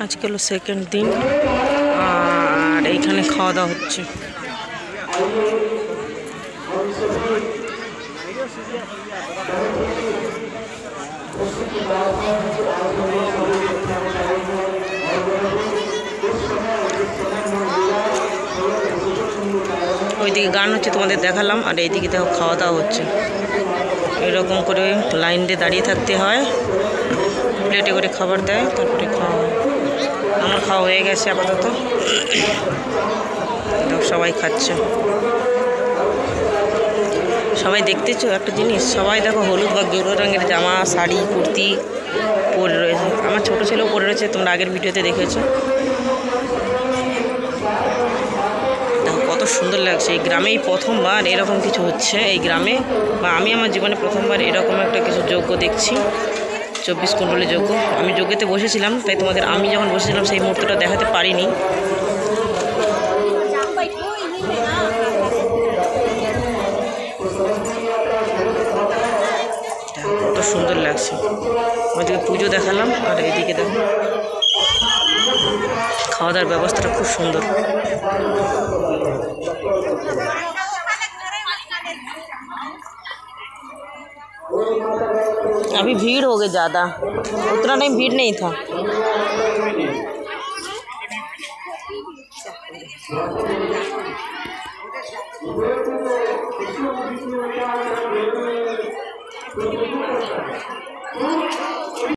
আজকে হলো সেকেন্ড দিন আর এইখানে খাওয়া দাওয়া হচ্ছে। ওইদিকে গান হচ্ছে তোমাদের দেখালাম, আর এইদিকে দেখো খাওয়া দাওয়া হচ্ছে। এরকম করে লাইন দিয়ে দাঁড়িয়ে থাকতে হয়, প্লেটে করে খাবার দেয়, তারপরে খাওয়া হয়। আমার খাওয়া হয়ে গেছে আপাতত, সবাই খাচ্ছে। সবাই দেখতেছো একটা জিনিস, সবাই দেখো হলুদ বা গেরুয়া রঙের জামা, শাড়ি, কুর্তি পরে রয়েছে। আমার ছোটো ছেলেও পরে রয়েছে, তোমরা আগের ভিডিওতে দেখেছো। দেখো কত সুন্দর লাগছে। এই গ্রামেই প্রথমবার এরকম কিছু হচ্ছে এই গ্রামে, বা আমি আমার জীবনে প্রথমবার এরকম একটা কিছু যজ্ঞ দেখছি। 24 কুণ্ডলী যজ্ঞ। আমি যজ্ঞতে বসেছিলাম, তাই তোমাদের আমি যখন বসেছিলাম সেই মুহূর্তটা দেখাতে পারিনি। কত সুন্দর লাগছে। ওইদিকে পুজো দেখালাম, আর এদিকে দেখো খাওয়া দাওয়ার ব্যবস্থাটা খুব সুন্দর। अभी भीड़ हो गई ज़्यादा, उतना टाइम भीड़ नहीं था।